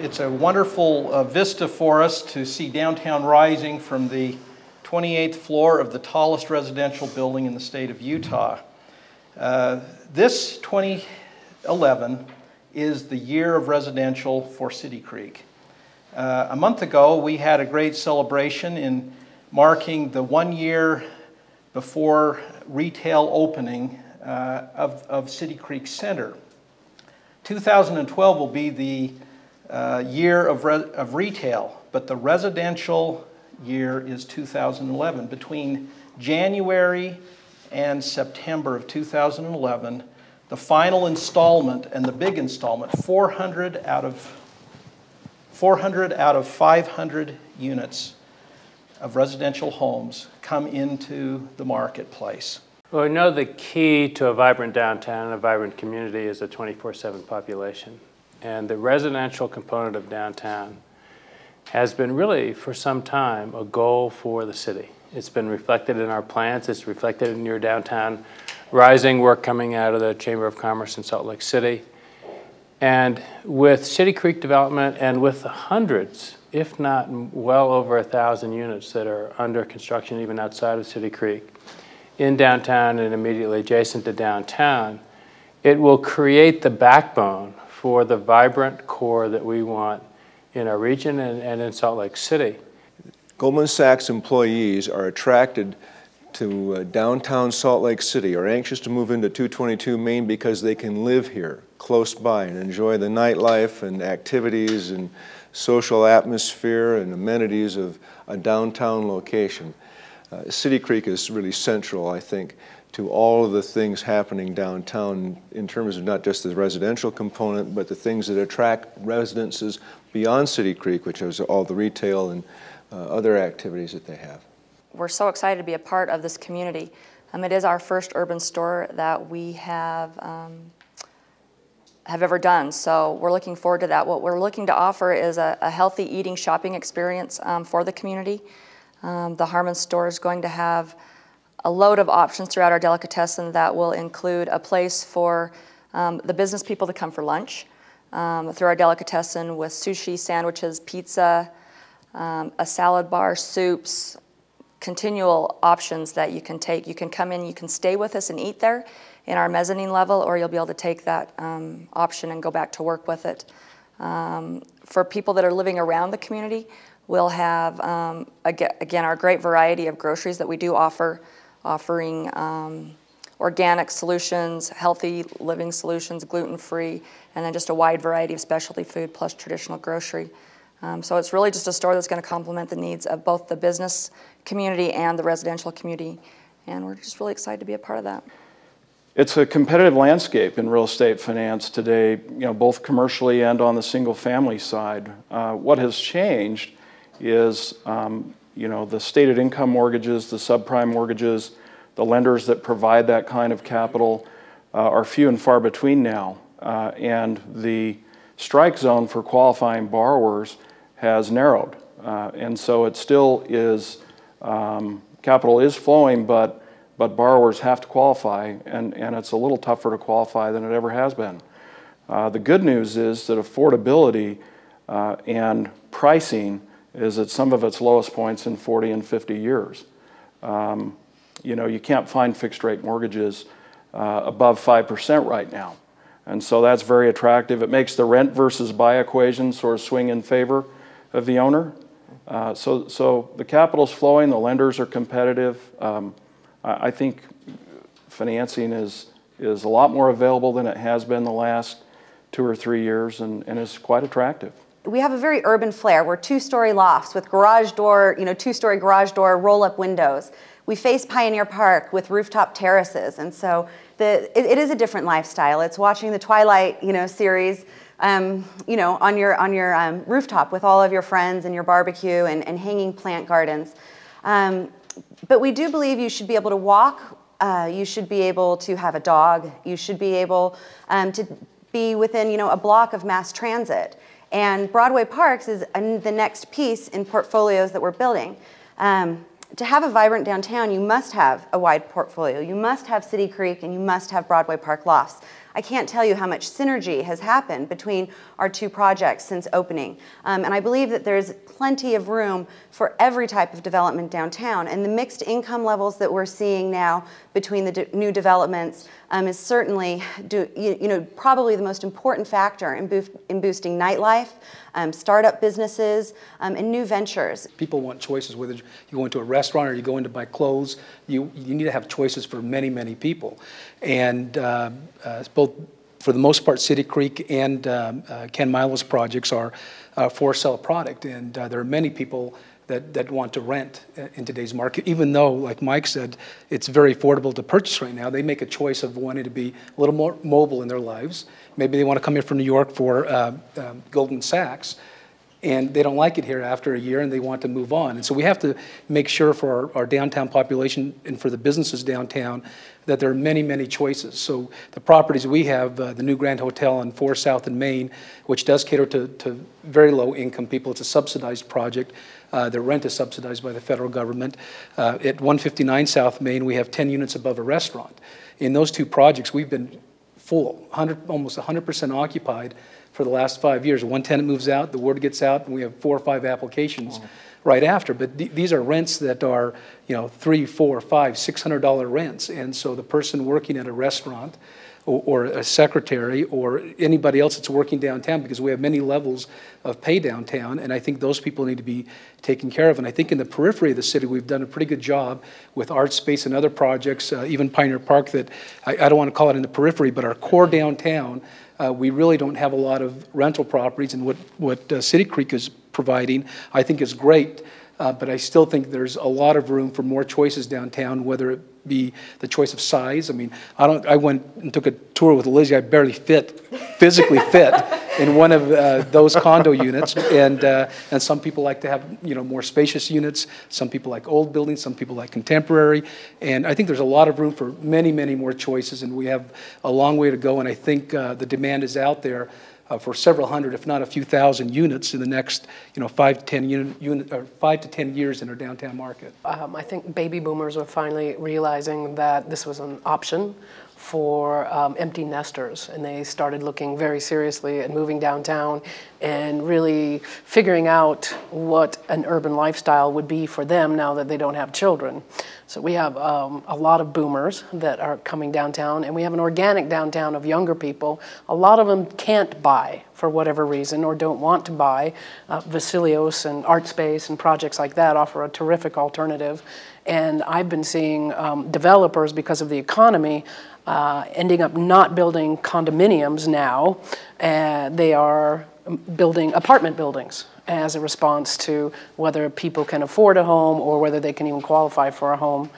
It's a wonderful vista for us to see downtown rising from the 28th floor of the tallest residential building in the state of Utah. This 2011 is the year of residential for City Creek. A month ago, we had a great celebration in marking the 1 year before retail opening of City Creek Center. 2012 will be the year of retail, but the residential year is 2011. Between January and September of 2011, the final installment and the big installment, 400 out of 500 units of residential homes come into the marketplace. Well, we know the key to a vibrant downtown and a vibrant community is a 24/7 population. And the residential component of downtown has been really, for some time, a goal for the city. It's been reflected in our plans. It's reflected in your downtown rising work coming out of the Chamber of Commerce in Salt Lake City. And with City Creek development and with the hundreds, if not well over 1,000 units that are under construction even outside of City Creek, in downtown and immediately adjacent to downtown, it will create the backbone for the vibrant core that we want in our region and in Salt Lake City. Goldman Sachs employees are attracted to downtown Salt Lake City, are anxious to move into 222 Main because they can live here close by and enjoy the nightlife and activities and social atmosphere and amenities of a downtown location. City Creek is really central, I think, to all of the things happening downtown in terms of not just the residential component, but the things that attract residences beyond City Creek, which is all the retail and other activities that they have. We're so excited to be a part of this community. It is our first urban store that we have ever done, so we're looking forward to that. What we're looking to offer is a healthy eating, shopping experience for the community. The Harmon store is going to have a load of options throughout our delicatessen that will include a place for the business people to come for lunch through our delicatessen with sushi, sandwiches, pizza, a salad bar, soups, continual options that you can take. You can come in, you can stay with us and eat there in our mezzanine level, or you'll be able to take that option and go back to work with it. For people that are living around the community, we'll have, again, our great variety of groceries that we do offer, offering organic solutions, healthy living solutions, gluten-free, and then just a wide variety of specialty food plus traditional grocery. So it's really just a store that's going to complement the needs of both the business community and the residential community, and we're just really excited to be a part of that. It's a competitive landscape in real estate finance today, both commercially and on the single-family side. What has changed is, the stated income mortgages, the subprime mortgages, the lenders that provide that kind of capital are few and far between now. And the strike zone for qualifying borrowers has narrowed. And so it still is, capital is flowing, but borrowers have to qualify, and it's a little tougher to qualify than it ever has been. The good news is that affordability and pricing is at some of its lowest points in 40 and 50 years. You can't find fixed rate mortgages above 5% right now. And so that's very attractive. It makes the rent versus buy equation sort of swing in favor of the owner. So the capital's flowing, the lenders are competitive. I think financing is a lot more available than it has been the last 2 or 3 years, and is quite attractive. We have a very urban flair. We're 2-story lofts with garage door, 2-story garage door, roll-up windows. We face Pioneer Park with rooftop terraces, and so it is a different lifestyle. It's watching the Twilight, series, on your rooftop with all of your friends and your barbecue and hanging plant gardens. But we do believe you should be able to walk. You should be able to have a dog. You should be able to be within, a block of mass transit. And Broadway Parks is the next piece in portfolios that we're building. to have a vibrant downtown, you must have a wide portfolio. You must have City Creek and you must have Broadway Park Lofts. I can't tell you how much synergy has happened between our two projects since opening. And I believe that there's plenty of room for every type of development downtown. And the mixed income levels that we're seeing now between the new developments is certainly probably the most important factor in boosting nightlife, startup businesses, and new ventures. People want choices, whether you go into a restaurant or you go in to buy clothes. You need to have choices for many, many people. And both, for the most part, City Creek and Ken Milo's projects are for sale product. And there are many people that want to rent in today's market, even though, like Mike said, it's very affordable to purchase right now. They make a choice of wanting to be a little more mobile in their lives. Maybe they want to come here from New York for Goldman Sachs, and they don't like it here after a year and they want to move on. And so we have to make sure for our downtown population and for the businesses downtown that there are many, many choices. So the properties we have, the new Grand Hotel on 4 South in Maine, which does cater to very low income people. It's a subsidized project. The rent is subsidized by the federal government. At 159 South Main, we have 10 units above a restaurant. In those two projects, we've been full, almost 100% occupied for the last 5 years. One tenant moves out, the word gets out, and we have 4 or 5 applications right after. But these are rents that are, $300, $400, $500, $600 rents. And so the person working at a restaurant or a secretary or anybody else that's working downtown, because we have many levels of pay downtown, and I think those people need to be taken care of. And I think in the periphery of the city, we've done a pretty good job with art space and other projects, even Pioneer Park, that I don't want to call it in the periphery, but our core downtown, we really don't have a lot of rental properties, and what City Creek is providing, I think is great. But I still think there's a lot of room for more choices downtown, whether it be the choice of size. I mean, I went and took a tour with Lizzie. I barely physically fit in one of those condo units. And some people like to have, more spacious units. Some people like old buildings. Some people like contemporary. And I think there's a lot of room for many, many more choices. And we have a long way to go. And I think the demand is out there for several hundred, if not a few thousand units in the next, 5 to 10 years in our downtown market. I think baby boomers are finally realizing that this was an option for empty nesters, and they started looking very seriously at moving downtown and really figuring out what an urban lifestyle would be for them now that they don't have children. So we have a lot of boomers that are coming downtown, and we have an organic downtown of younger people. A lot of them can't buy for whatever reason or don't want to buy. Vasilios and Art Space and projects like that offer a terrific alternative. And I've been seeing developers, because of the economy, ending up not building condominiums now. They are building apartment buildings as a response to whether people can afford a home or whether they can even qualify for a home.